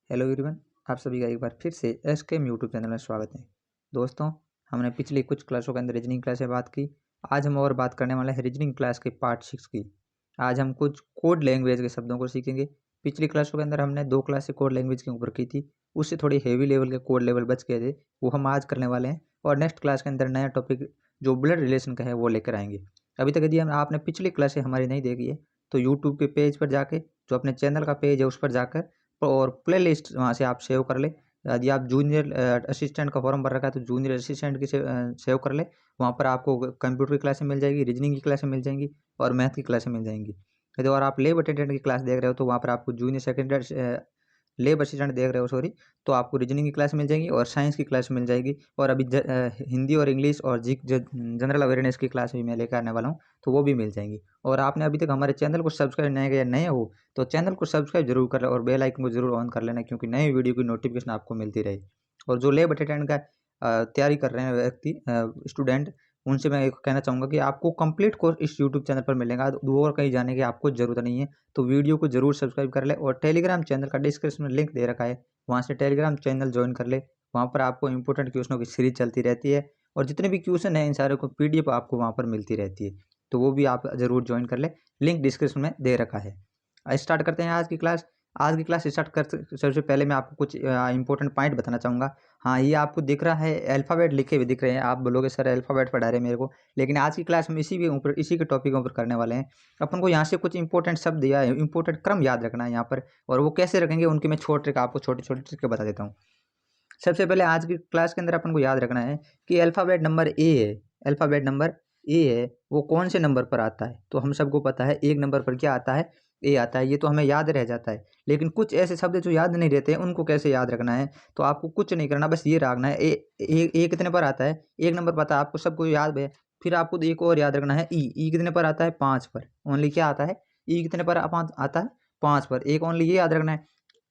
Hello everyone, आप सभी का एक बार फिर से एसकेएम यूट्यूब चैनल में स्वागत है। दोस्तों, हमने पिछली कुछ क्लासों के अंदर रीजनिंग क्लास में बात की। आज हम और बात करने वाले हैं रीजनिंग क्लास के पार्ट 6 की। आज हम कुछ कोड लैंग्वेज के शब्दों को सीखेंगे। पिछली क्लासों के अंदर हमने 2 क्लास से कोड लैंग्वेज के ऊपर की थी। उससे थोड़ी हेवी लेवल के कोड लेवल बच गए थे, वो हम आज करने वाले हैं। और नेक्स्ट क्लास के अंदर नया टॉपिक जो ब्लड रिलेशन का है वो लेकर आएंगे। अभी तक यदि आपने पिछली क्लासें हमारी नहीं देखी है तो यूट्यूब के पेज पर जाके, जो अपने चैनल का पेज है उस पर जाकर और प्ले लिस्ट वहाँ से आप सेव कर ले। यदि आप जूनियर असिस्टेंट का फॉर्म भर रखा है तो जूनियर असिस्टेंट की सेव कर ले। वहाँ पर आपको कंप्यूटर की क्लासें मिल जाएगी, रीजनिंग की क्लासें मिल जाएंगी और मैथ की क्लासें मिल जाएंगी। यदि और आप लैब अटेंडेंट की क्लास देख रहे हो तो वहाँ पर आपको जूनियर सेकेंडरी लैब असिस्टेंट देख रहे हो सॉरी, तो आपको रीजनिंग की क्लास मिल जाएगी और साइंस की क्लास मिल जाएगी। और अभी हिंदी और इंग्लिश और जनरल अवेयरनेस की क्लास भी मैं लेकर आने वाला हूँ, तो वो भी मिल जाएंगी। और आपने अभी तक हमारे चैनल को सब्सक्राइब नहीं किया, नए हो तो चैनल को सब्सक्राइब जरूर कर लें और बेल आइकन को जरूर ऑन कर लेना, क्योंकि नई वीडियो की नोटिफिकेशन आपको मिलती रहे। और जो लैब अटेंडेंट का तैयारी कर रहे हैं व्यक्ति स्टूडेंट, उनसे मैं एक कहना चाहूँगा कि आपको कंप्लीट कोर्स इस यूट्यूब चैनल पर मिलेगा, दूर और कहीं जाने की आपको ज़रूरत नहीं है। तो वीडियो को जरूर सब्सक्राइब कर ले और टेलीग्राम चैनल का डिस्क्रिप्शन में लिंक दे रखा है, वहाँ से टेलीग्राम चैनल ज्वाइन कर ले। वहाँ पर आपको इंपॉर्टेंट क्वेश्चनों की सीरीज चलती रहती है और जितने भी क्वेश्चन हैं इन सारे को PDF आपको वहाँ पर मिलती रहती है, तो वो भी आप जरूर ज्वाइन कर ले, लिंक डिस्क्रिप्शन में दे रखा है। स्टार्ट करते हैं आज की क्लास। आज की क्लास स्टार्ट कर सबसे पहले मैं आपको कुछ इंपॉर्टेंट पॉइंट बताना चाहूँगा। हाँ, ये आपको दिख रहा है, अल्फ़ाबेट लिखे हुए दिख रहे हैं। आप बोलोगे सर अल्फ़ाबेट पढ़ा रहे हैं मेरे को, लेकिन आज की क्लास में इसी के टॉपिक के ऊपर करने वाले हैं। अपन को यहाँ से कुछ इंपॉर्टेंट शब्द दिया है, इंपॉर्टेंट क्रम याद रखना है यहाँ पर, और वो कैसे रखेंगे उनकी मैं आपको छोटी छोटी ट्रिक बता देता हूँ। सबसे पहले आज की क्लास के अंदर अपन को याद रखना है कि अल्फ़ाबेट नंबर ए है, अल्फ़ाबेट नंबर ए है, वो कौन से नंबर पर आता है। तो हम सबको पता है एक नंबर पर क्या आता है, ए आता है, ये तो हमें याद रह जाता है। लेकिन कुछ ऐसे शब्द जो याद नहीं रहते हैं उनको कैसे याद रखना है, तो आपको कुछ नहीं करना, बस ये रखना है ए कितने पर आता है, एक नंबर पता है आपको, सबको याद है। फिर आपको एक और याद रखना है ई कितने पर आता है, 5 पर। ओनली क्या आता है, ई कितने पर आता है, 5 पर। एक ओनली ये याद रखना है।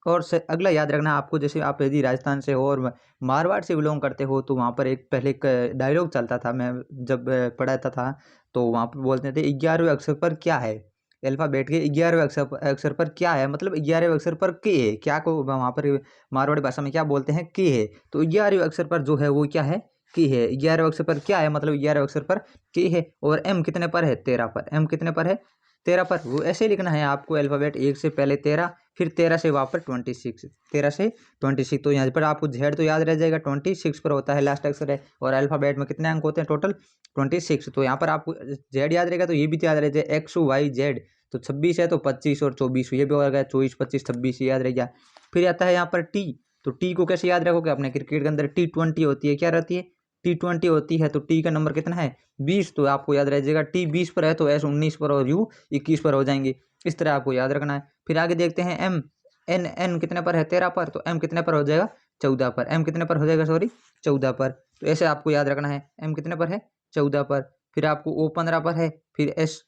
और अगला याद रखना आपको, जैसे आप यदि राजस्थान से हो और मारवाड़ से बिलोंग करते हो तो वहाँ पर एक पहले एक डायलॉग चलता था, मैं जब पढ़ाता था तो वहाँ पर बोलते थे 11वें अक्षर पर क्या है, अल्फाबेट के 11वें अक्षर पर क्या है, मतलब 11वें अक्षर पर के है, क्या को वहाँ पर मारवाड़ी भाषा में क्या बोलते हैं, के है। तो 11वें अक्षर पर जो है वो क्या है, के है। 11वें अक्षर पर क्या है, मतलब 11वें अक्षर पर के है। और एम कितने पर है, 13 पर। एम कितने पर है, 13 पर। वो ऐसे लिखना है आपको, अल्फाबेट एक से पहले 13, फिर 13 से वहाँ पर 26, 13 से 26। तो यहाँ पर आपको जेड तो याद रह जाएगा, 26 पर होता है, लास्ट अक्षर है। और अल्फाबेट में कितने अंक होते हैं टोटल, 26। तो यहाँ पर आपको जेड याद रहेगा, तो ये भी याद रह जाए, XYZ। तो 26 है तो 25 और 24, ये भी हो गया 24, 25, 26 याद रह गया। फिर आता है यहाँ पर टी। तो टी को कैसे याद रखोगे, अपने क्रिकेट के अंदर T20 होती है, क्या रहती है, T20 होती है। तो टी का नंबर कितना है, 20। तो आपको याद रह जाएगा टी 20 पर है तो एस 19 पर और यू 21 पर हो जाएंगे। इस तरह आपको याद रखना है। फिर आगे देखते हैं एम। एन कितने पर है, 13 पर। तो एम कितने पर हो जाएगा, 14 पर। एम कितने पर हो जाएगा, सॉरी 14 पर। तो ऐसे आपको याद रखना है, एम कितने पर है, 14 पर। फिर आपको ओ 15 पर है, फिर एस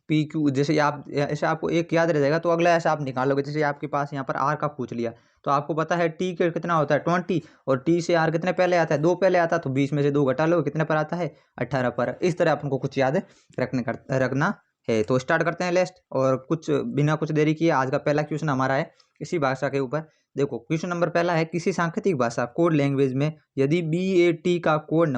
PQ, जैसे आप ऐसे आपको एक याद रह जाएगा तो अगला ऐसा आप निकालोगे। जैसे आपके पास यहाँ पर आर का पूछ लिया, तो आपको पता है टी के कितना होता है, 20, और टी से आर कितने पहले आता है, 2 पहले आता है। तो 20 में से 2 घटा लो, कितने पर आता है, 18 पर। इस तरह अपन को कुछ याद रखना है। तो स्टार्ट करते हैं लेस्ट, और कुछ बिना कुछ देरी किए आज का पहला क्वेश्चन हमारा है इसी भाषा के ऊपर। देखो क्वेश्चन नंबर पहला है, किसी सांकेतिक भाषा कोड लैंग्वेज में यदि BAT का कोड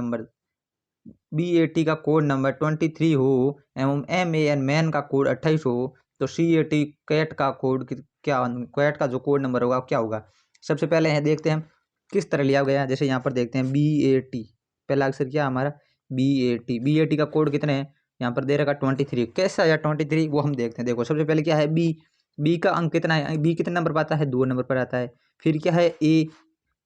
नंबर 23 हो एवं MAN मैन का कोड 28 हो, तो CAT कैट का कोड क्या, कैट का जो कोड नंबर होगा क्या होगा। सबसे पहले है देखते हैं हम किस तरह लिया गया है। जैसे यहाँ पर देखते हैं BAT, पहला अक्षर क्या हमारा, BAT का कोड कितने हैं, यहाँ पर दे रखा 23। कैसा है 23, वो हम देखते हैं। देखो सबसे पहले क्या है, बी का अंक कितना है, बी कितने नंबर पर आता है, 2 नंबर पर आता है। फिर क्या है ए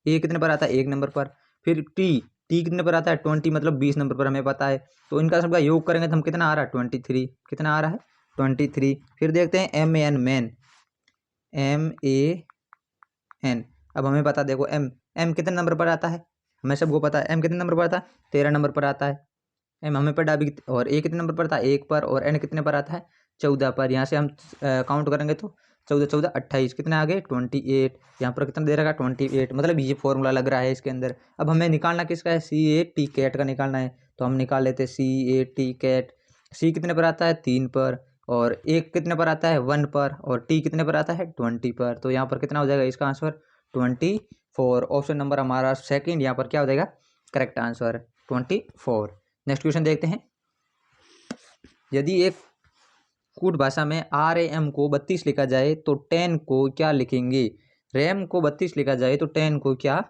कितने पर आता है, 1 नंबर पर। फिर टी कितने पर आता है, 20, मतलब 20 नंबर पर हमें पता है। तो इनका सबका योग करेंगे तो हम कितना आ रहा है, 23, कितना आ रहा है, 23। फिर देखते हैं MAN मैन, MAN। अब हमें पता, देखो एम कितने नंबर पर आता है, हमें सबको पता है एम कितने नंबर पर आता है, 13 नंबर पर आता है। एम हमें पता अभी, और ए कितने नंबर पर था, 1 पर। और एन कितने पर आता है, 14 पर। यहाँ से हम काउंट करेंगे तो 14 14 28, कितने आ गए, 28। यहाँ पर कितना दे रखा है, 28, मतलब ये फॉर्मूला लग रहा है इसके अंदर। अब हमें निकालना किसका है, CAT कैट का निकालना है। तो हम निकाल लेते हैं CAT कैट। सी कितने पर आता है, 3 पर। और एक कितने पर आता है 1 पर, और टी कितने पर आता है 20 पर। तो यहाँ पर कितना हो जाएगा इसका आंसर 24। ऑप्शन नंबर हमारा सेकंड यहाँ पर क्या हो जाएगा करेक्ट आंसर 24। नेक्स्ट क्वेश्चन देखते हैं। यदि एक कूट भाषा में RAM को 32 लिखा जाए तो 10 को क्या लिखेंगे। रैम को 32 लिखा जाए तो 10 को क्या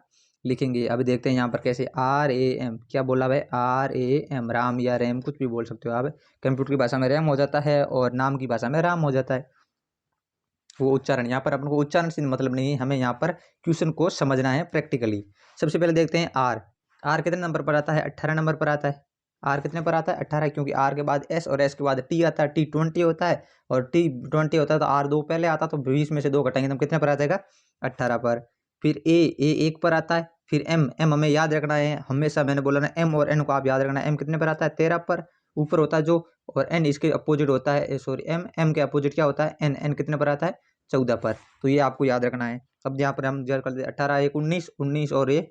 लिखेंगे। अभी देखते हैं यहाँ पर कैसे। RAM क्या बोला भाई, RAM, राम या रैम कुछ भी बोल सकते हो आप। कंप्यूटर की भाषा में रैम हो जाता है और नाम की भाषा में राम हो जाता है। वो उच्चारण, यहाँ पर अपन को उच्चारण से मतलब नहीं है, हमें यहाँ पर क्वेश्चन को समझना है प्रैक्टिकली। सबसे पहले देखते हैं आर कितने नंबर पर आता है 18 नंबर पर आता है। आर कितने पर आता है 18, क्योंकि आर के बाद एस और एस के बाद टी आता है। टी 20 होता है और टी 20 होता है तो आर 2 पहले आता, तो 20 में से 2 घटाएंगे तो कितने पर आ जाएगा 18 पर। फिर ए 1 पर आता है। फिर एम हमें याद रखना है, हमेशा मैंने बोला ना एम और एन को आप याद रखना है। एम कितने पर आता है 13 पर, ऊपर होता है जो, और एन इसके अपोजिट होता है, सॉरी एम के अपोजिट क्या होता है एन कितने पर आता है 14 पर। तो ये आपको याद रखना है। अब यहाँ पर हम जर कर 18 1 19 19 और ये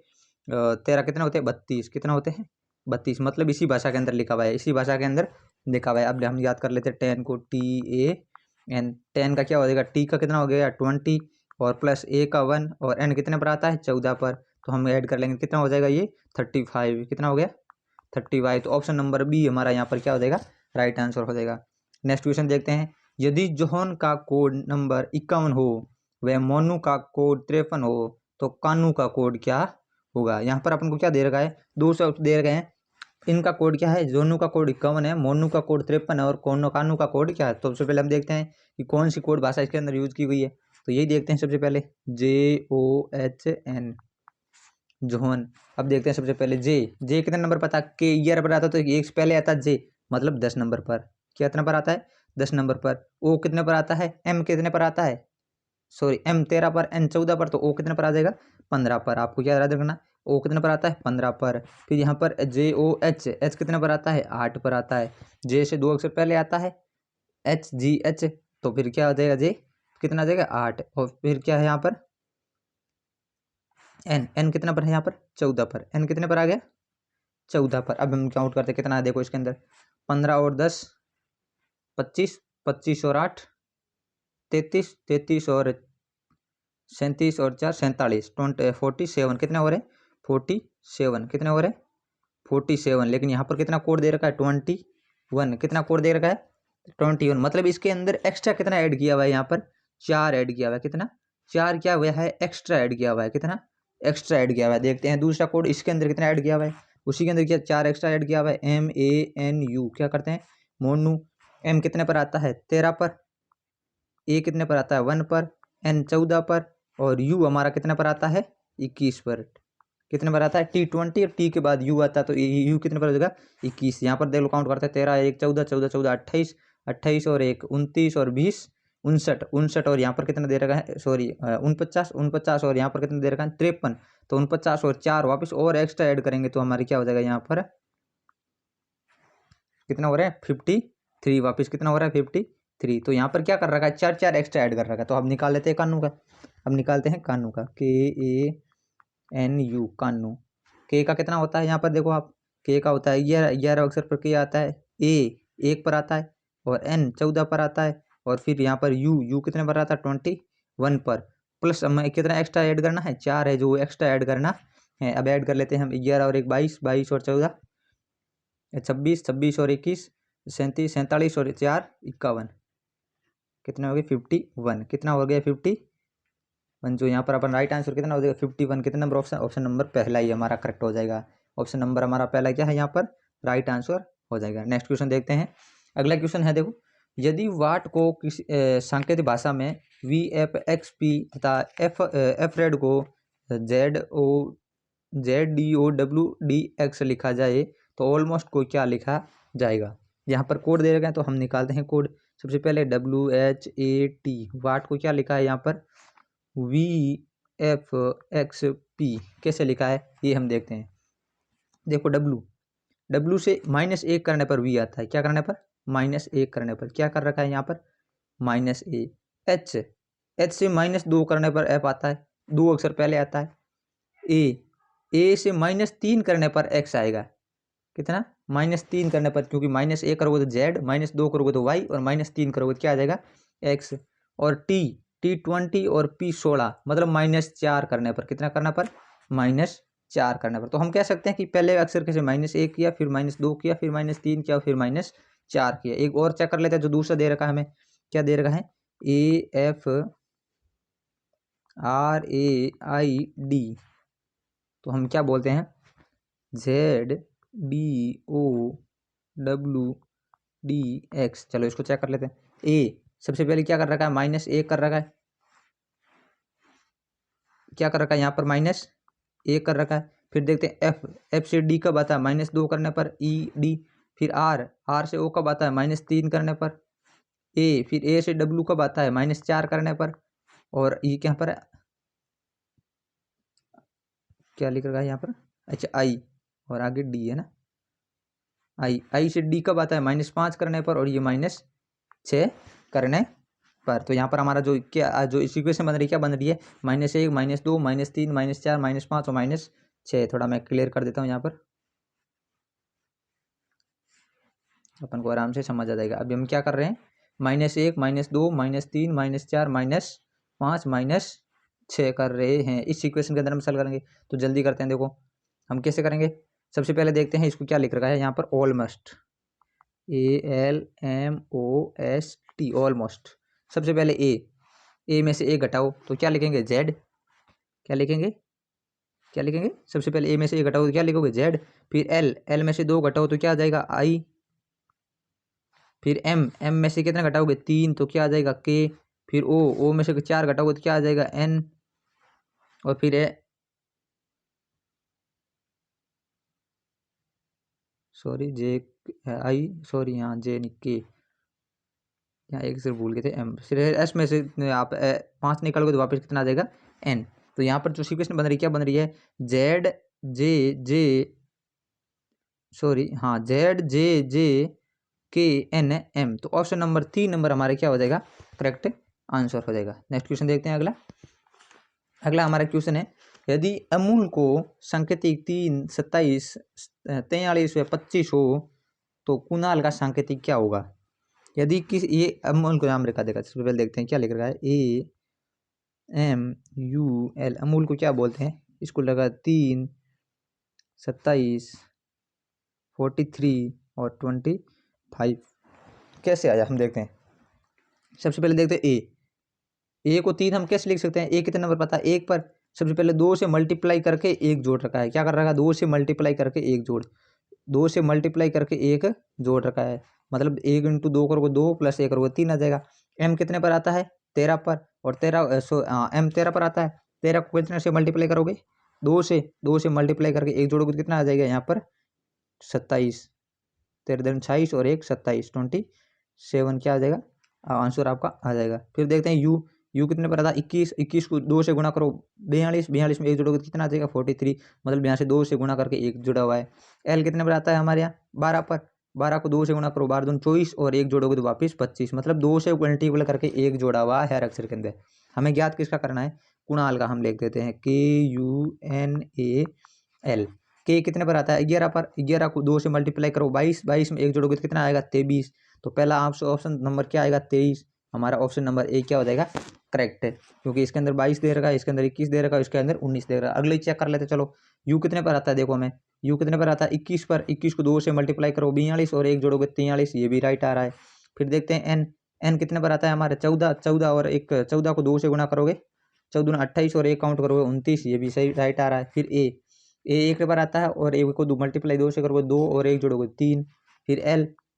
13 कितने होते हैं 32, कितना होते हैं 32, मतलब इसी भाषा के अंदर लिखा हुआ है, इसी भाषा के अंदर लिखा हुआ है। अब हम याद कर लेते हैं 10 को, TAN, 10 का क्या हो जाएगा, टी का कितना हो गया 20 और प्लस ए का 1 और एन कितने पर आता है 14 पर, तो हम ऐड कर लेंगे कितना हो जाएगा ये 35, कितना हो गया 35। तो ऑप्शन नंबर बी हमारा यहाँ पर क्या हो जाएगा राइट आंसर हो जाएगा। नेक्स्ट क्वेश्चन देखते हैं। यदि जोहन का कोड नंबर 51 हो व मोनू का कोड 53 हो तो कानू का कोड क्या होगा। यहाँ पर अपन को क्या दे रखा है, 2 शब्द दे रखे हैं। इनका कोड क्या है, जोनू का कोड 51 है, मोनू का कोड 53 है और कानू का कोड क्या है। तो सबसे पहले हम देखते हैं कि कौन सी कोड भाषा इसके अंदर यूज की गई है। तो यही देखते हैं सबसे पहले JOHN, जोहन। अब देखते हैं सबसे पहले जे कितने नंबर पर आता है, के ईयर पर आता तो एक से पहले आता जे, मतलब 10 नंबर पर। कितने पर आता है 10 नंबर पर। ओ कितने पर आता है, एम कितने पर आता है, सॉरी एम 13 पर, एन 14 पर, तो ओ कितने पर आ जाएगा 15 पर। आपको क्या याद रखना, ओ कितने पर आता है 15 पर। फिर यहाँ पर JOH, कितने पर आता है 8 पर आता है। जे से 2 अक्षर पहले आता है HGH, तो फिर क्या हो जाएगा जे कितना आ जाएगा 8। और फिर क्या है यहाँ पर एन कितना पर है यहाँ पर 14 पर, एन कितने पर आ गया 14 पर। अब हम काउंट करते कितना है, देखो इसके अंदर 15 और 10 25, 25 और 8 33, 33 और 37 और 4 47, 47 कितने हो रहे 47, कितने हो रहे 47। लेकिन यहाँ पर कितना कोड दे रखा है 21, कितना कोड दे रखा है 21, मतलब इसके अंदर एक्स्ट्रा कितना ऐड किया हुआ है, यहाँ पर 4 ऐड किया हुआ है। कितना 4 क्या हुआ है, एक्स्ट्रा ऐड किया हुआ है, कितना एक्स्ट्रा ऐड किया हुआ है। देखते हैं दूसरा कोड इसके अंदर कितना ऐड किया हुआ है, उसी के अंदर क्या 4 एक्स्ट्रा ऐड किया हुआ है। MANU क्या करते हैं मोनू। एम कितने पर आता है 13 पर, ए कितने पर आता है 1 पर, एन 14 पर, और यू हमारा कितने पर आता है 21 पर। कितने पर आता है T20 और टी के बाद यू आता है, तो यू कितने पर हो जाएगा 21। यहाँ पर देख लो काउंट करते हैं 13 1 14 14 14 28 28 और 1 29 और 20 59 59, और यहाँ पर कितना दे रखा है, सॉरी 49 49, और यहाँ पर कितना दे रखा है 53। तो 49 और 4 वापस और एक्स्ट्रा ऐड करेंगे तो हमारी क्या हो जाएगा यहाँ पर कितना हो रहा है 53, वापस कितना हो रहा है 53। तो यहाँ पर क्या कर रखा है 4 4 एक्स्ट्रा ऐड कर रखा है। तो अब निकाल लेते हैं कानू का। अब निकालते हैं कानू का, KANU कानू। के का कितना होता है यहाँ पर देखो आप, के का होता है 11 अक्षर पर के आता है, ए 1 पर आता है और एन 14 पर आता है, और फिर यहाँ पर यू कितने पर आता है 21 पर। प्लस हमें कितना एक्स्ट्रा ऐड करना है 4 है जो एक्स्ट्रा ऐड करना है। अब ऐड कर लेते हैं हम 11 और 1 22 22 और 14 26 26 और 21 37 47 और 4 51, कितना हो गया 51, कितना हो गया 51। जो यहाँ पर अपन राइट आंसर कितना हो जाएगा 51, कितना नंबर ऑप्शन, ऑप्शन नंबर पहला ही हमारा करेक्ट हो जाएगा। ऑप्शन नंबर हमारा पहला क्या है यहाँ पर राइट आंसर हो जाएगा। नेक्स्ट क्वेश्चन देखते हैं। अगला क्वेश्चन है देखो, यदि वाट को किसी सांकेतिक भाषा में VFXP तथा एफ रेड को ZDOWDX लिखा जाए तो ऑलमोस्ट को क्या लिखा जाएगा। यहाँ पर कोड दे रखे हैं तो हम निकालते हैं कोड। सबसे पहले WHAT, वाट को क्या लिखा है यहाँ पर VFXP, कैसे लिखा है ये हम देखते हैं। देखो W से -1 करने पर V आता है, क्या करने पर -1 करने पर, क्या कर रखा है यहाँ पर -A। H से -2 करने पर F आता है, 2 अक्षर पहले आता है। A से -3 करने पर X आएगा, कितना -3 करने पर, क्योंकि -1 करोगे तो Z, -2 करोगे तो Y और -3 करोगे तो क्या आ जाएगा X। और T20 और P16 मतलब -4 करने पर, कितना करने पर, -4 करने पर। तो हम कह सकते हैं कि पहले अक्षर कैसे -1 किया, फिर -2 किया, फिर -3 किया, फिर -4 किया। एक और चेक कर लेते हैं जो दूसरा दे रखा है हमें, क्या दे रखा है, AFRAID, तो हम क्या बोलते हैं, ZDOWDX। चलो इसको चेक कर लेते हैं। सबसे पहले क्या कर रखा है, -1 कर रखा है, क्या कर रखा है यहाँ पर, -1 कर रखा है। फिर देखते हैं एफ से डी कब आता है, -2 करने पर, ED। फिर आर से ओ कब आता है, -3 करने पर, फिर ए से डब्ल्यू कब आता है, -4 करने पर। और ई क्या पर है, क्या लिख रखा है यहाँ पर, अच्छा आई, और आगे डी है ना, आई से डी कब आता है, -5 करने पर, और ये -6 करने पर। तो यहाँ पर हमारा जो क्या जो इस इक्वेशन बन रही है, क्या बन रही है, -1 -2 -3 -4 -5 और -6। थोड़ा मैं क्लियर कर देता हूँ यहाँ पर, अपन को आराम से समझ आ जाएगा। अभी हम क्या कर रहे हैं, -1 -2 -3 -4 -5 -6 कर रहे हैं। इस इक्वेशन के अंदर हम सॉल्व करेंगे, तो जल्दी करते हैं। देखो हम कैसे करेंगे, सबसे पहले देखते हैं इसको क्या लिख रखा है यहाँ पर, ऑलमोस्ट, ALMOST, ऑलमोस्ट। सबसे पहले ए में से ए घटाओ तो क्या लिखेंगे, Z। क्या लिखेंगे, क्या लिखेंगे, सबसे पहले ए में से ए घटाओ तो क्या लिखोगे, Z। फिर एल में से 2 घटाओ तो क्या आ जाएगा, I। फिर एम में से कितना घटाओगे, 3 तो क्या आ जाएगा, K। फिर ओ में से 4 घटाओगे तो क्या आ जाएगा, N। और फिर सॉरी जे आई, सॉरी यहाँ जे नहीं, K, यहाँ एक सिर्फ भूल गए थे, M। फिर एस में से आप 5 निकालोगे तो वापस कितना आ जाएगा, N। तो यहाँ पर जो इक्वेशन बन रही है, क्या बन रही है, Z जे सॉरी हाँ ZJKNM। तो ऑप्शन नंबर 3 नंबर हमारे क्या हो जाएगा, करेक्ट आंसर हो जाएगा। नेक्स्ट क्वेश्चन देखते हैं। अगला हमारा क्वेश्चन है, यदि अमूल को सांकेतिक 3 27 43 व 25 हो तो कुणाल का सांकेतिक क्या होगा। यदि किस ये अमूल को नाम रखा देगा, सबसे पहले देखते हैं क्या लिख रहा है, AMUL, अमूल को क्या बोलते हैं, इसको लगा 3 27 43 और 25 कैसे आया, हम देखते हैं। सबसे पहले देखते हैं ए को 3 हम कैसे लिख सकते हैं, ए कितने नंबर पता है, 1 पर। सबसे पहले 2 से मल्टीप्लाई करके 1 जोड़ रखा है, क्या कर रखा है, 2 से मल्टीप्लाई करके 1 जोड़, 2 से मल्टीप्लाई करके 1 जोड़ रखा है। मतलब 1 × 2 करोगे 2 + 1 करोगे 3 आ जाएगा। एम कितने पर आता है, 13 पर, और 13 एम 13 पर आता है। 13 को कितने से मल्टीप्लाई करोगे, 2 से मल्टीप्लाई करके 1 जोड़ोगे तो कितना आ जाएगा यहाँ पर, 27। 13 दूनी 26 और 1 27, 27 क्या आ जाएगा, आंसर आपका आ जाएगा। फिर देखते हैं यू कितने पर आता है, 21 को 2 से गुणा करो 42 में 1 जोड़ोगे तो कितना आ जाएगा, 43। मतलब यहाँ से 2 से गुणा करके 1 जुड़ा हुआ है। एल कितने पर आता है हमारे यहाँ, 12 पर। 12 को 2 से गुणा करो, 12 दूनी 24 और 1 जोड़ोगे तो वापिस 25। मतलब 2 से मल्टीपल करके 1 जोड़ा हुआ है हर अक्षर के अंदर। हमें ज्ञात किसका करना है, कुणाल का। हम लिख देते हैं KUNAL। के कितने पर आता है, 11 पर। 11 को 2 से मल्टीप्लाई करो 22, 22 में 1 जोड़ोगे तो कितना आएगा, 23। तो पहला ऑप्शन नंबर क्या आएगा, 23। हमारा ऑप्शन नंबर ए क्या हो जाएगा, करेक्ट है, क्योंकि इसके अंदर 22 दे रखा है, इसके अंदर 21 दे रखा है, इसके अंदर 19 दे रखा है। अगले चेक कर लेते चलो, यू कितने पर आता है, देखो हमें यू कितने पर आता है, 21 पर। 21 को 2 से मल्टीप्लाई करो 42 और 1 जोड़ोगे 43, ये भी राइट आ रहा है। फिर देखते हैं एन कितने पर आता है हमारे, 14। 14 और 14 को 2 से गुणा करोगे, 14 28 और 1 काउंट करोगे 29, ये भी सही राइट आ रहा है। फिर ए 1 पर आता है और 1 को 2 मल्टीप्लाई 2 से करोगे 2 और 1 जोड़ोगे 3। फिर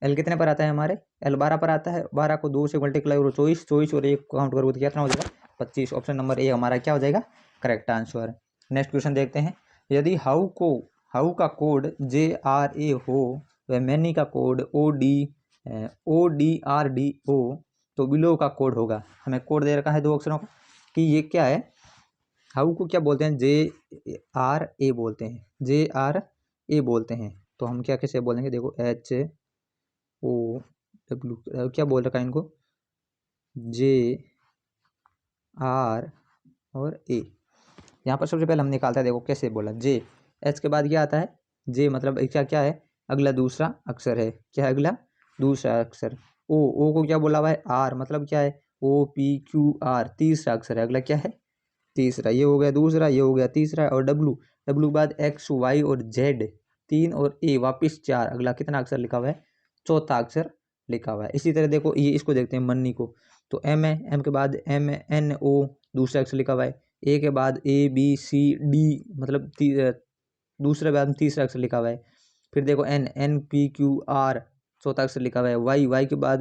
एल कितने पर आता है हमारे, एल 12 पर आता है। 12 को 2 से मल्टीप्लाई करो 24, 24 और 1 काउंट करोगे तो कितना हो जाएगा, 25। ऑप्शन नंबर ए हमारा क्या हो जाएगा, करेक्ट आंसर। नेक्स्ट क्वेश्चन देखते हैं, यदि हाउ का कोड JRA हो व मैनी का कोड ODRDO तो बिलो का कोड होगा। हमें कोड दे रखा है 2 अक्षरों का, कि ये क्या है, हाउ को क्या बोलते हैं, JRA बोलते हैं, JRA बोलते हैं। तो हम क्या कैसे बोलेंगे, देखो HOW, क्या बोल रखा है इनको, JR और A। यहाँ पर सबसे पहले हम निकालते हैं, देखो कैसे बोला, J, H के बाद क्या आता है, J मतलब क्या क्या है, अगला दूसरा अक्षर है। क्या है अगला दूसरा अक्षर? ओ को क्या बोला हुआ है? आर, मतलब क्या है? OPQR तीसरा अक्षर है। अगला क्या है? तीसरा। ये हो गया दूसरा, ये हो गया तीसरा। और डब्लू के बाद X, Y और Z 3 और A वापिस 4। अगला कितना अक्षर लिखा हुआ है? चौथा अक्षर लिखा हुआ है। इसी तरह देखो ये इसको देखते हैं मन्नी को। तो M है, M के बाद MNO दूसरा अक्षर लिखा हुआ है। A के बाद ABCD मतलब दूसरे बाद तीसरा अक्षर लिखा हुआ है। फिर देखो NPQR चौथा अक्षर लिखा हुआ है। Y के बाद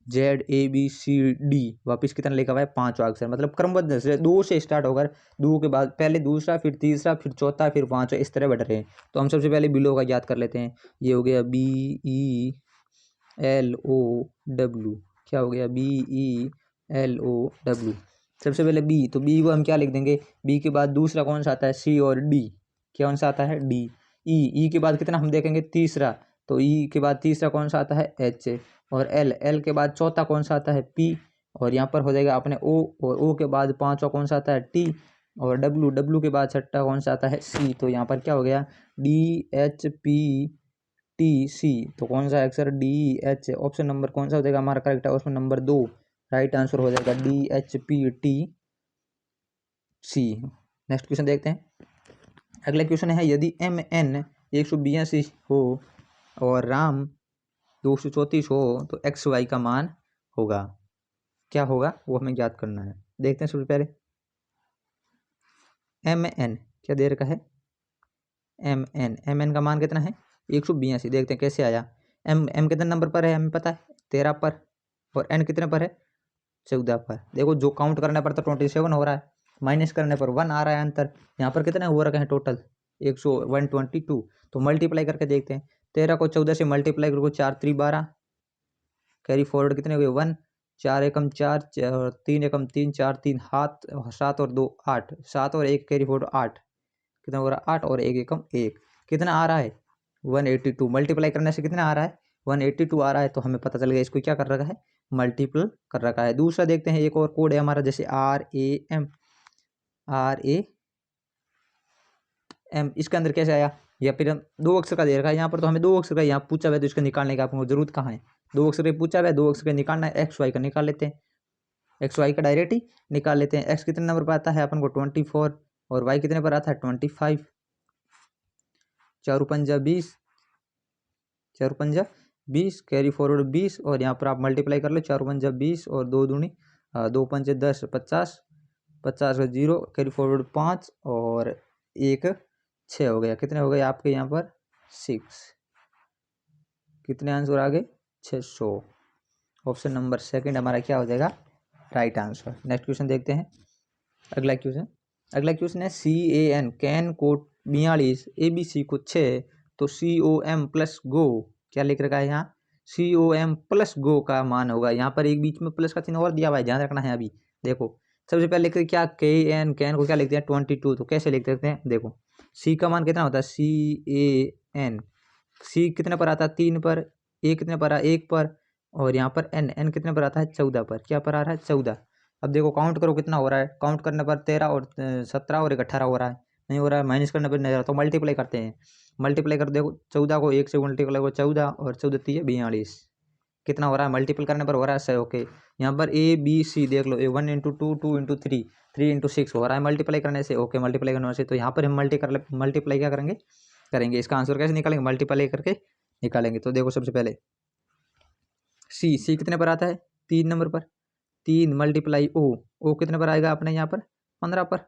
YZABCD वापिस कितना लिखा हुआ है? पांचवा अक्षर। मतलब क्रमबद्ध से 2 से स्टार्ट होकर 2 के बाद पहले दूसरा, फिर तीसरा, फिर चौथा, फिर पांचवा, इस तरह बढ़ रहे हैं। तो हम सबसे पहले बिलो का याद कर लेते हैं। ये हो गया BELOW। क्या हो गया? BELOW। सबसे पहले बी, तो बी को हम क्या लिख देंगे? बी के बाद दूसरा कौन सा आता है? सी और डी। कौन सा आता है? डी। ई के बाद कितना हम देखेंगे? तीसरा। तो ई के बाद तीसरा कौन सा आता है? एच। और एल के बाद चौथा कौन सा आता है? पी। और यहाँ पर हो जाएगा अपने ओ। और ओ के बाद पांचवा कौन सा आता है? टी। और डब्लू के बाद छठा कौन सा आता है? सी। तो यहाँ पर क्या हो गया? DHPTC। तो कौन सा अक्षर? DH। ऑप्शन नंबर कौन सा हो जाएगा हमारा करेक्ट है? ऑप्शन नंबर 2 राइट आंसर हो जाएगा DHPTC। नेक्स्ट क्वेश्चन देखते हैं। अगला क्वेश्चन है, यदि MN 182 हो और राम 234 हो तो XY का मान होगा। क्या होगा वो हमें ज्ञात करना है। देखते हैं सबसे पहले MN क्या दे रखा है? MN का मान कितना है? 182। देखते हैं कैसे आया। M कितने नंबर पर है हमें पता है? 13 पर। और N कितने पर है? 14 पर। देखो जो काउंट करने पर तो 27 हो रहा है, माइनस करने पर 1 आ रहा है अंतर। यहाँ पर कितने हो रखे हैं टोटल? 122। तो मल्टीप्लाई करके देखते हैं। 13 को 14 से मल्टीप्लाई करो, 4 3 12। कैरी फॉरवर्ड कितने हुए? 1। 4 एकम 4, 3 एकम 3, 4 3 हाथ 7 और 2 8। 7 और 1 कैरी फॉरवर्ड 8। कितना हो रहा है? 8 और 1 एकम 1। कितना आ रहा है? 182। मल्टीप्लाई करने से कितना आ रहा है? 182 आ रहा है। तो हमें पता चल गया इसको क्या कर रखा है? मल्टीपल कर रखा है। दूसरा देखते हैं, एक और कोड है हमारा, जैसे RAM। इसके अंदर कैसे आया? या फिर हम 2 अक्षर का दे रखा है यहाँ पर, तो हमें 2 अक्षर का यहाँ पूछा हुआ है, तो इसका निकालने का आपको जरूरत कहाँ है? 2 अक्षर का पूछा हुआ है, 2 अक्षर का निकालना है। XY का निकाल लेते हैं। XY का डायरेक्ट ही निकाल लेते हैं। X कितने नंबर पर आता है अपन को? 24। और Y कितने पर आता है? 25। 4 पंजा 20। 4 पंजा 20 कैरी फॉरवर्ड 20। और यहाँ पर आप मल्टीप्लाई कर लो। 4 पंजा 20 और 2 दूनी 2 पंजे 10 50। 50 का 0 कैरी फॉरवर्ड 5 और 1 6 हो गया। कितने हो गए आपके यहाँ पर? 6। कितने आंसर आ गए? 600। ऑप्शन नंबर सेकंड हमारा क्या हो जाएगा? Right answer. नेक्स्ट क्वेश्चन देखते हैं। अगला क्वेश्चन है कैन को 42, ABC को 6, तो COM प्लस गो क्या लिख रखा है यहाँ? COM प्लस गो का मान होगा। यहाँ पर एक बीच में प्लस का चिन्ह और दिया हुआ है, ध्यान रखना है। अभी देखो सबसे पहले लिखते हैं क्या? कैन को क्या लिखते हैं? 22। तो कैसे लिख सकते हैं? देखो C का मान कितना होता है? CAN। C कितने पर आता है? 3 पर। A कितने पर? 1 पर। और यहाँ पर N कितने पर आता है? 14 पर। क्या पर आ रहा है? 14। अब देखो काउंट करो कितना हो रहा है। काउंट करने पर 13 और 17 और 18 हो रहा है। नहीं हो रहा है। माइनस करने पर नहीं हो रहा, तो मल्टीप्लाई करते हैं। मल्टीप्लाई कर देखो 14 को 1 से मल्टीप्लाई करो 14 और 14 3 42। कितना हो रहा है? मल्टीपल करने पर हो रहा है 6। ओके, यहाँ पर ABC देख लो, 1 इंटू 2, 2 इंटू 3, 3 इंटू 6 हो रहा है मल्टीप्लाई करने से। ओके, मल्टीप्लाई करने से तो यहाँ पर हम मल्टीप्लाई क्या करेंगे। इसका आंसर कैसे निकालेंगे? मल्टीप्लाई करके निकालेंगे। तो देखो सबसे पहले सी कितने पर आता है? 3 नंबर पर। 3 मल्टीप्लाई ओ कितने पर आएगा अपने यहाँ पर? 15 पर।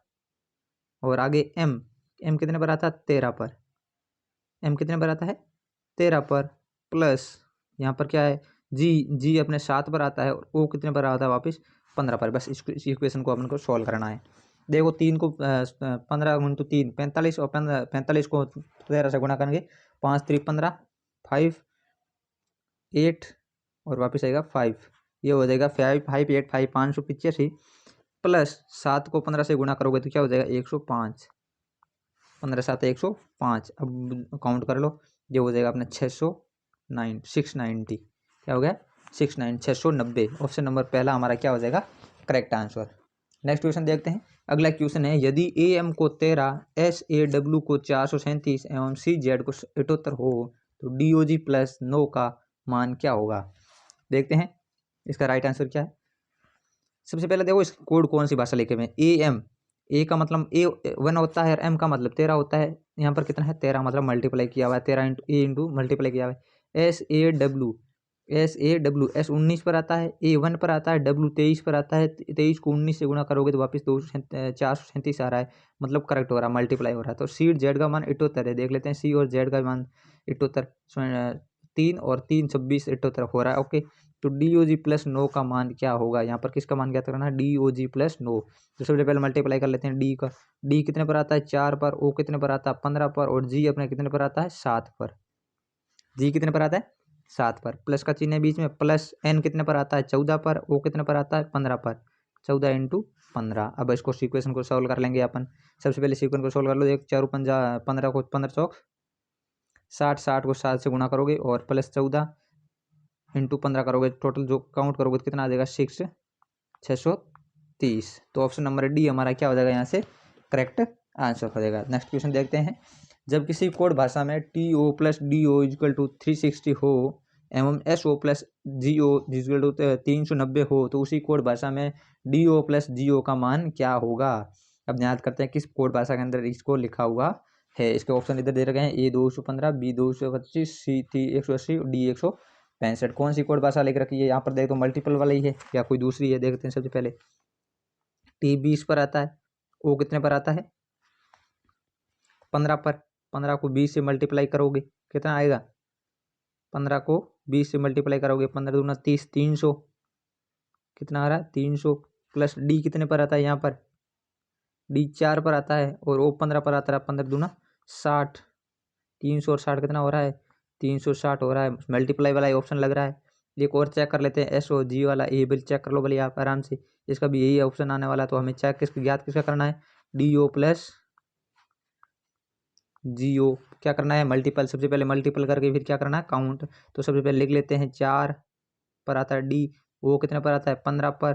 और आगे एम कितने पर आता है? 13 पर। एम कितने पर आता है? 13 पर। प्लस यहाँ पर क्या है? जी अपने 7 पर आता है। और ओ कितने पर आता है? वापस 15 पर। बस इस इक्वेशन को अपन को सॉल्व करना है। देखो 3 को 15 इंटू 3 45 और 45 को 13 से गुणा करेंगे। 5 3 15 5 8 और वापस आएगा 5। ये हो जाएगा 5 5 8 5 585 प्लस 7 को 15 से गुणा करोगे तो क्या हो जाएगा? 105। 15 7 105। अब काउंट कर लो, ये हो जाएगा अपने 690। क्या हो गया? 690। ऑप्शन नंबर पहला हमारा क्या हो जाएगा? Correct answer. नेक्स्ट क्वेश्चन देखते हैं। अगला क्वेश्चन है, यदि AM को 13, SAW को 437 एवं CZ को 78 हो तो DOG प्लस नो का मान क्या होगा। देखते हैं इसका राइट आंसर क्या है। सबसे पहले देखो इस कोड कौन सी भाषा लिखे हुए हैं, AM, ए का मतलब A1 होता है और M का मतलब 13 होता है। यहाँ पर कितना है 13, मतलब मल्टीप्लाई किया हुआ है 13 इंटू A इंटू मल्टीप्लाई किया हुआ है। SAW S 19 पर आता है, A1 पर आता है, W 23 पर आता है। 23 को 19 से गुणा करोगे तो वापस 437 आ रहा है, मतलब करेक्ट हो रहा है, मल्टीप्लाई हो रहा है। तो C और Z का मान 78 है। देख लेते हैं C और Z का मान 78, 3 और 3 26 78 हो रहा है। ओके, तो DOG प्लस नो का मान क्या होगा। यहाँ पर किसका मान ज्ञात करना है, DOG प्लस नो। तो सबसे पहले मल्टीप्लाई कर लेते हैं D का। D कितने पर आता है 4 पर, O कितने पर आता है 15 पर, और G अपने कितने पर आता है 7 पर। G कितने पर आता है 7 पर, प्लस का चिन्ह है बीच में, प्लस N कितने पर आता है 14 पर, O कितने पर आता है 15 पर, 14 इंटू 15। अब इसको सीक्वेंस को सॉल्व कर लेंगे अपन। सबसे पहले सीक्वेंस को सॉल्व कर लो। एक 4 पंजा 15 को 15 चौक 60, 60 को 7 से गुणा करोगे और प्लस 14 इंटू 15 करोगे, टोटल जो काउंट करोगे तो कितना आ जाएगा 630। तो ऑप्शन नंबर डी हमारा क्या हो जाएगा, यहाँ से करेक्ट आंसर हो जाएगा। नेक्स्ट क्वेश्चन देखते हैं। जब किसी कोड भाषा में TO plus DO equal to 360 हो एवं SO plus GO equal to 390 हो तो उसी कोड भाषा में DO प्लस GO का मान क्या होगा। अब याद करते हैं किस कोड भाषा के अंदर इसको लिखा हुआ है। इसके ऑप्शन इधर दे रखे हैं, A 215, B 225, C 180, D 165। कौन सी कोड भाषा लिख रखी है यहाँ पर देख तो मल्टीपल वाला ही है या कोई दूसरी है, देखते हैं। सबसे पहले T 20 पर आता है, O कितने पर आता है 15 पर। 15 को 20 से मल्टीप्लाई करोगे कितना आएगा, 15 को 20 से मल्टीप्लाई करोगे 15 दूना 30, 300 कितना आ रहा है 300। प्लस D कितने पर आता है यहाँ पर, D 4 पर आता है और O 15 पर आता है, 15 दूना 60, 300 और 60 कितना हो रहा है 360 हो रहा है। मल्टीप्लाई वाला ऑप्शन लग रहा है। एक और चेक कर लेते हैं, SOG वाला, ये बिल चेक कर लो भले आप आराम से, इसका भी यही ऑप्शन आने वाला है। तो हमें चेक ज्ञात किसका करना है, DO प्लस GO क्या करना है मल्टीपल। सबसे पहले मल्टीपल करके फिर क्या करना है काउंट। तो सबसे पहले लिख लेते हैं 4 पर आता है D, O कितने पर आता है 15 पर,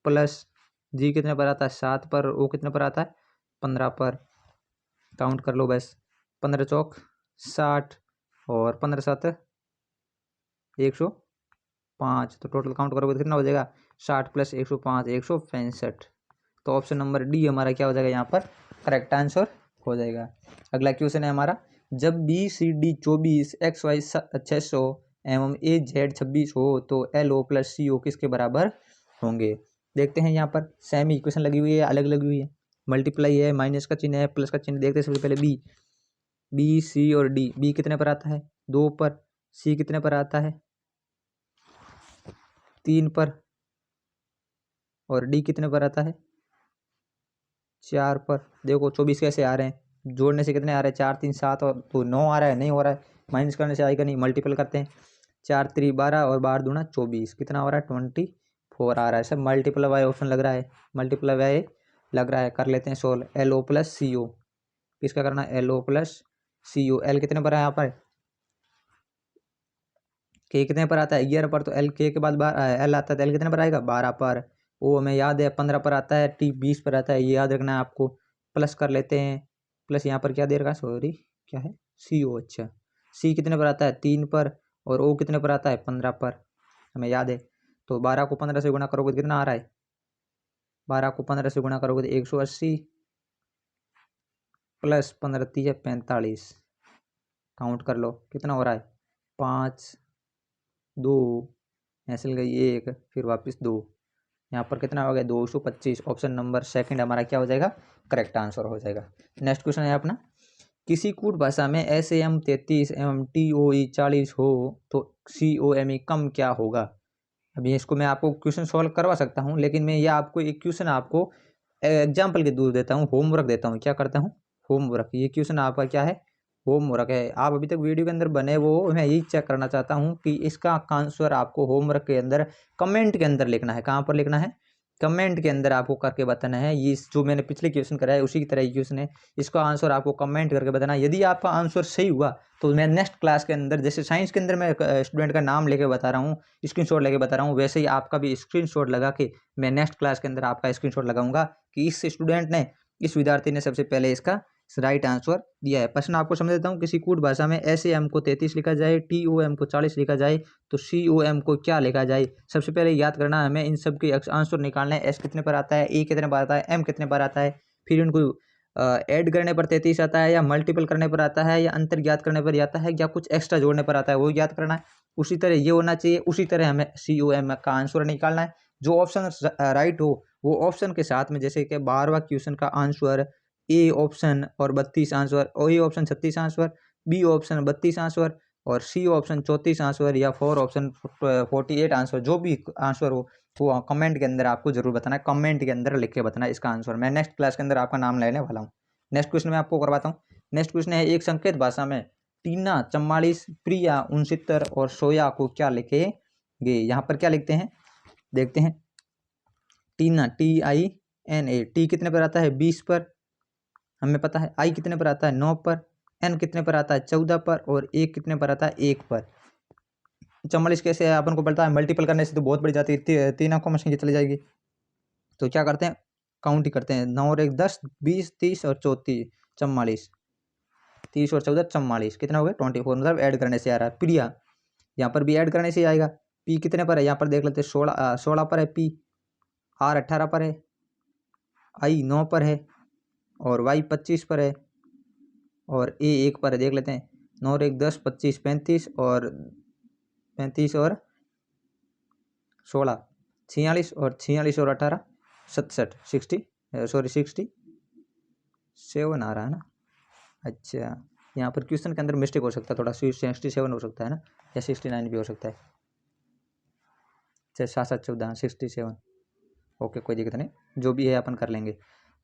प्लस G कितने पर आता है 7 पर, O कितने पर आता है 15 पर। काउंट कर लो बस, 15 चौक 60 और 15 7 105। तो टोटल काउंट करोगे तो कितना हो जाएगा 60 प्लस 105 165। तो ऑप्शन नंबर डी हमारा क्या हो जाएगा यहाँ पर करेक्ट आंसर हो जाएगा। अगला क्वेश्चन है हमारा, जब BCD 24 XY 600 एवं AZ 26 हो तो LO प्लस CO किसके बराबर होंगे। देखते हैं यहाँ पर सेम इक्वेशन लगी हुई है, अलग लगी हुई है, मल्टीप्लाई है, माइनस का चिन्ह है, प्लस का चिन्ह। देखते हैं सबसे पहले B, C और D। B कितने पर आता है 2 पर, C कितने पर आता है 3 पर, और D कितने पर आता है 4 पर। देखो 24 कैसे आ रहे हैं, जोड़ने से कितने आ रहे हैं 4 3 7 और तो 9 आ रहा है, नहीं हो रहा है, माइनस करने से आएगा नहीं, मल्टीपल करते हैं 4 3 12 और 12 दूना 24 कितना हो रहा है 24 आ रहा है। सब मल्टीपल वाई ऑप्शन लग रहा है, मल्टीपल वाई लग रहा है। कर लेते हैं सोल्व, LO प्लस CO किसका करना है LO प्लस CO। L कितने पर है यहाँ पर, K कितने पर आता है 11 पर, तो L K के बाद L आता है तो L कितने पर आएगा 12 पर। O हमें याद है 15 पर आता है, T 20 पर आता है, ये याद रखना है आपको। प्लस कर लेते हैं, प्लस यहाँ पर क्या दे रखा है सॉरी क्या है CO, अच्छा C कितने पर आता है 3 पर, और O कितने पर आता है 15 पर, हमें याद है। तो 12 को 15 से गुणा करोगे तो कितना आ रहा है, 12 को 15 से गुणा करोगे तो 180 प्लस 15 3 45। काउंट कर लो कितना हो रहा है 5 2 ऐसे गई 1 फिर वापस 2, यहाँ पर कितना हो गया 225। ऑप्शन नंबर सेकंड हमारा क्या हो जाएगा करेक्ट आंसर हो जाएगा। नेक्स्ट क्वेश्चन है अपना, किसी कूट भाषा में SAM 33 एवं TOE 40 हो तो COME कम क्या होगा। अभी इसको मैं आपको क्वेश्चन सॉल्व करवा सकता हूँ, लेकिन मैं ये आपको एक क्वेश्चन आपको एग्जाम्पल के दूर देता हूँ, होमवर्क देता हूँ। क्या करता हूँ होमवर्क, ये क्वेश्चन आपका क्या है होमवर्क है। आप अभी तक वीडियो के अंदर बने वो, मैं यही चेक करना चाहता हूँ कि इसका आंसर आपको होमवर्क के अंदर कमेंट के अंदर लिखना है। कहाँ पर लिखना है कमेंट के अंदर आपको करके बताना है। ये जो मैंने पिछले क्वेश्चन कराया है उसी की तरह क्वेश्चन है, इसका आंसर आपको कमेंट करके बताना है। यदि आपका आंसर सही हुआ तो मैं नेक्स्ट क्लास के अंदर, जैसे साइंस के अंदर मैं स्टूडेंट का नाम लेके बता रहा हूँ, स्क्रीनशॉट लेके बता रहा हूँ, वैसे ही आपका भी स्क्रीनशॉट लगा के मैं नेक्स्ट क्लास के अंदर आपका स्क्रीनशॉट लगाऊंगा कि इस स्टूडेंट ने, इस विद्यार्थी ने सबसे पहले इसका राइट आंसर दिया है। प्रश्न आपको समझ देता हूँ। किसी कूट भाषा में SAM को 33 लिखा जाए, TOM को 40 लिखा जाए तो COM को क्या लिखा जाए। सबसे पहले याद करना हमें इन सब के आंसर निकालना है। S कितने पर आता है, A कितने पर आता है, M कितने पर आता है, फिर इनको ऐड करने पर 33 आता है, या मल्टीपल करने पर आता है, या अंतर ज्ञात करने पर आता है, या कुछ एक्स्ट्रा जोड़ने पर आता है, वो याद करना है। उसी तरह ये होना चाहिए, उसी तरह हमें COM का आंसर निकालना है। जो ऑप्शन राइट हो वो ऑप्शन के साथ में, जैसे कि 12वां क्वेश्चन का आंसर A ऑप्शन और 32 आंसर, और A option 36 answer, B option 32 answer, और C ऑप्शन 34 आंसर, या 4 ऑप्शन 48 आंसर, जो भी आंसर हो वो कमेंट के अंदर आपको जरूर बताना है। कमेंट के अंदर लिख के बताना है इसका आंसर। मैं नेक्स्ट क्लास के अंदर आपका नाम लेने वाला हूँ। नेक्स्ट क्वेश्चन मैं आपको करवाता हूँ। नेक्स्ट क्वेश्चन है, एक संकेत भाषा में टीना 44, प्रिया 69 और सोया को क्या लिखेंगे। यहाँ पर क्या लिखते हैं देखते हैं। टीना TINA, टी कितने पर आता है 20 पर, हमें पता है। आई कितने पर आता है 9 पर, एन कितने पर आता है 14 पर, और ए कितने पर आता है 1 पर। 44 कैसे है अपन को पता है, मल्टीपल करने से तो बहुत बड़ी जाती है, 3 अंकों में से चली जाएगी। तो क्या करते हैं, काउंट ही करते हैं। 9 और 1 10, 20 30 और 34 44, 30 और 14 44, कितना हो गया 24, मतलब ऐड करने से आ रहा है। प्रिया यहाँ पर भी ऐड करने से आएगा। पी कितने पर है, यहाँ पर देख लेते हैं 16 पर है पी, आर 18 पर है, आई 9 पर है, और वाई 25 पर है, और ए 1 पर है। देख लेते हैं 9 और 1 10 25 35 और 16 46, और 46 और 18 67 67 आ रहा है ना। अच्छा, यहाँ पर क्वेश्चन के अंदर मिस्टेक हो सकता है थोड़ा, 67 हो सकता है ना, या 69 भी हो सकता है। अच्छा 7 7 14 67, ओके कोई दिक्कत नहीं, जो भी है अपन कर लेंगे।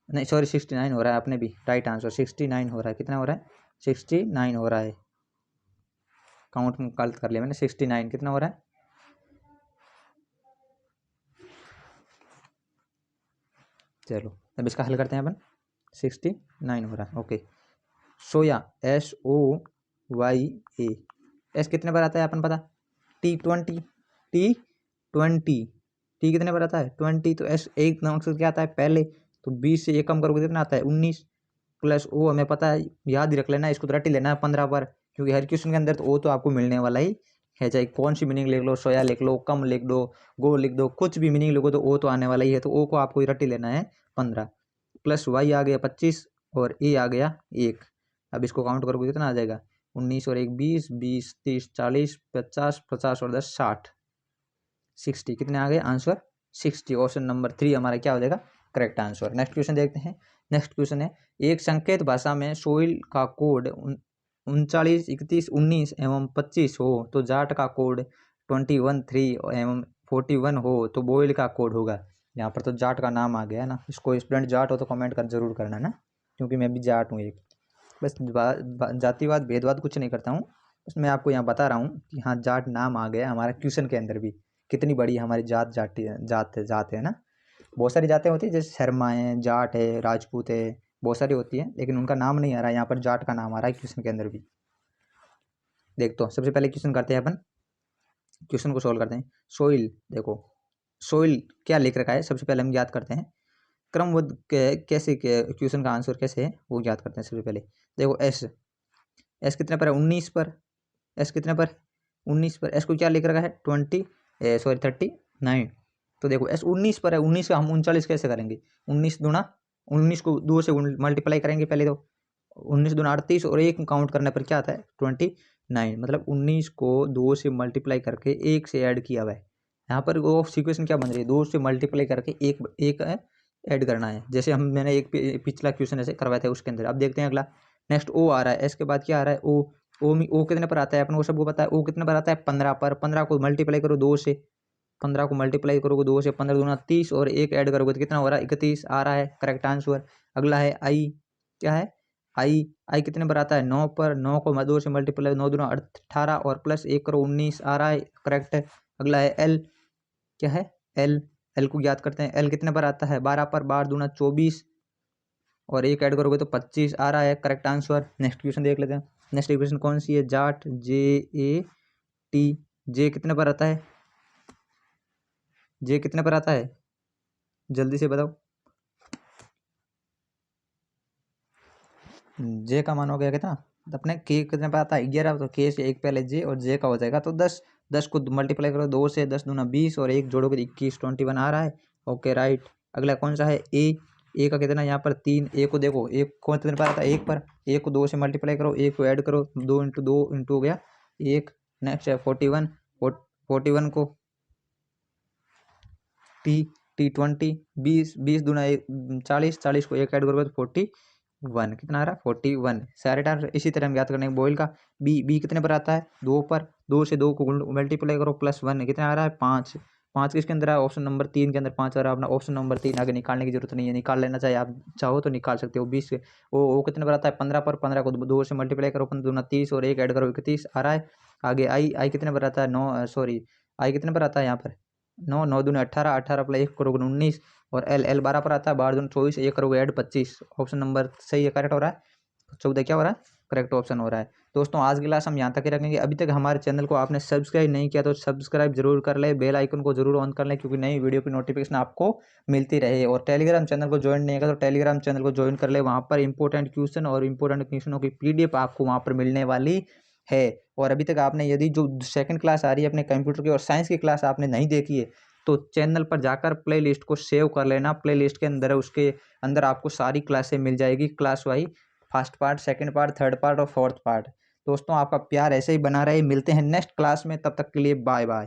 नहीं सॉरी 69 हो रहा है अपने भी, राइट आंसर 69 हो रहा है। कितना हो रहा है 69 हो रहा है। काउंट में गलत कर लिया मैंने, 69 कितना हो रहा है। चलो अब इसका हल करते हैं अपन। 69 हो रहा है, ओके। सोया SOYA, एस कितने पर आता है अपन पता, T20, टी कितने पर आता है 20, तो एस एक नंबर से क्या आता है पहले, तो 20 से एक कम करोगे कितना आता है 19, प्लस ओ हमें पता है, याद ही रख लेना, इसको तो रट ही लेना है 15 पर, क्योंकि हर क्वेश्चन के अंदर तो ओ तो आपको मिलने वाला ही है। चाहे कौन सी मीनिंग लिख लो, सोया लिख लो, कम लिख दो, गो लिख दो, कुछ भी मीनिंग लिखो तो ओ तो आने वाला ही है। तो ओ को आपको रट ही लेना है 15, प्लस वाई आ गया 25, और ए आ गया 1। अब इसको काउंट करोगे कितना आ जाएगा 19 और 1 20, 20 30 40 50, 50 और 10 60, 60 कितने आ गए आंसर 60। ऑप्शन नंबर 3 हमारा क्या हो जाएगा करेक्ट आंसर। नेक्स्ट क्वेश्चन देखते हैं। नेक्स्ट क्वेश्चन है, एक संकेत भाषा में सोइल का कोड 39 31 19 एवं 25 हो तो जाट का कोड 21 3 एवं 41 हो तो बोइल का कोड होगा। यहाँ पर तो जाट का नाम आ गया है ना, इसको स्टूडेंट जाट हो तो कमेंट कर जरूर करना ना, क्योंकि मैं भी जाट हूँ एक। बस जातिवाद भेदवाद कुछ नहीं करता हूँ, बस मैं आपको यहाँ बता रहा हूँ कि हाँ जाट नाम आ गया हमारा क्वेश्चन के अंदर भी। कितनी बड़ी हमारी जात है ना। बहुत सारी जातें होती है, जैसे शर्मा है, जाट है, राजपूत है, बहुत सारी होती है, लेकिन उनका नाम नहीं आ रहा है। यहाँ पर जाट का नाम आ रहा है क्वेश्चन के अंदर भी। देखते हो सबसे पहले क्वेश्चन करते हैं अपन, क्वेश्चन को सोल्व करते हैं। सोइल, देखो सोइल क्या लिख रखा है सबसे पहले हम याद करते हैं। क्रमबद्ध कैसे क्वेश्चन का आंसर कैसे है वो याद करते हैं सबसे पहले। देखो एस कितने पर है 19 पर, एस कितने पर 19 पर, एस को क्या लिख रखा है 39। तो देखो एस 19 पर है, 19 का हम 39 कैसे करेंगे, 19 दूना 19 को 2 से मल्टीप्लाई करेंगे पहले, तो 19 दूना 38 और 1 काउंट करने पर क्या आता है 29, मतलब 19 को 2 से मल्टीप्लाई करके 1 से ऐड किया हुआ है। यहाँ पर वो सिक्वेशन क्या बन रही है, 2 से मल्टीप्लाई करके एक ऐड करना है। जैसे मैंने एक पिछला क्वेश्चन ऐसे करवाया था उसके अंदर। अब देखते हैं अगला। नेक्स्ट ओ आ रहा है, एस के बाद क्या आ रहा है ओ कितने पर आता है अपन को सबको पता है, ओ कितने पर आता है 15 पर। 15 को मल्टीप्लाई करो 2 से, 15 को मल्टीप्लाई करोगे 2 से, 15 दूना 30 और 1 ऐड करोगे तो कितना हो रहा है 31 आ रहा है करेक्ट आंसर। अगला है आई, क्या है आई कितने पर आता है 9 पर, 9 को 2 से मल्टीप्लाई, 9 दूना 18 और प्लस 1 करो 19 आ रहा है करेक्ट। अगला है एल, क्या है एल को याद करते हैं। एल कितने पर आता है 12 पर, 12 दूना 24 और 1 ऐड करोगे तो 25 आ रहा है करेक्ट आंसर। नेक्स्ट क्वेश्चन देख लेते हैं। नेक्स्ट इक्वेशन कौन सी है, जाट JAT, जे कितने पर आता है, जे कितने पर आता है जल्दी से बताओ। जे का मान हो गया कितना, तो अपने के कितने पे आता है 11, तो के से एक पहले जे और जे का हो जाएगा तो 10। 10 को मल्टीप्लाई करो 2 से, 10 दूना 20 और एक जोड़ोगे 21, 21 आ रहा है। Okay right. अगला कौन सा है ए का कितना यहाँ पर 3। ए को देखो, एक को कितने पर आता है 1 पर, एक को 2 से मल्टीप्लाई करो, एक को ऐड करो, 2 इंटू 2 इंटू हो गया 1। नेक्स्ट है 41। 41 को टी 20, 20 20 दूना 40, 40 को एक ऐड करोगे तो 41 कितना आ रहा है 41। सारे टाइम इसी तरह हम याद करने बॉयल का बी कितने पर आता है 2 पर, 2 से 2 को मल्टीप्लाई करो प्लस 1 कितना आ रहा है 5। 5 किसके अंदर है ऑप्शन नंबर 3 के अंदर 5 आ रहा है अपना। ऑप्शन नंबर 3 आगे निकालने की जरूरत नहीं है, निकाल लेना चाहिए, आप चाहो तो निकाल सकते हो। 20 वो कितने पर आता है 15 पर, 15 को 2 से मल्टीप्लाई करो 15 दूना 30 और एक ऐड करो 31 आ रहा है। आगे आई कितने पर आता है 9, सॉरी आई कितने पर आता है यहाँ पर 9, 9 दूनी 18, 18 प्लस 1 करोगे 19 और एल 12 पर आता है 12 दूनी 24, एक करोगे ऐड 25। ऑप्शन नंबर सही है, करेक्ट हो रहा है। 14 क्या हो रहा है करेक्ट ऑप्शन हो रहा है। दोस्तों आज की क्लास हम यहाँ तक ही रखेंगे। अभी तक हमारे चैनल को आपने सब्सक्राइब नहीं किया तो सब्सक्राइब जरूर कर ले, बेल आइकन को जरूर ऑन कर ले क्योंकि नई वीडियो की नोटिफिकेशन आपको मिलती रहे। और टेलीग्राम चैनल को ज्वाइन नहीं किया तो टेलीग्राम चैनल को ज्वाइन कर ले, वहाँ पर इंपॉर्टेंट क्वेश्चन और इंपॉर्टेंट क्वेश्चनों की पीडीएफ आपको वहाँ पर मिलने वाली है। और अभी तक आपने यदि जो सेकंड क्लास आ रही है अपने कंप्यूटर की और साइंस की क्लास आपने नहीं देखी है तो चैनल पर जाकर प्ले लिस्ट को सेव कर लेना। प्ले लिस्ट के अंदर है, उसके अंदर आपको सारी क्लासें मिल जाएगी class wise, first part, second part, third part और फोर्थ पार्ट। दोस्तों आपका प्यार ऐसे ही बना रहे, मिलते हैं नेक्स्ट क्लास में, तब तक के लिए बाय बाय।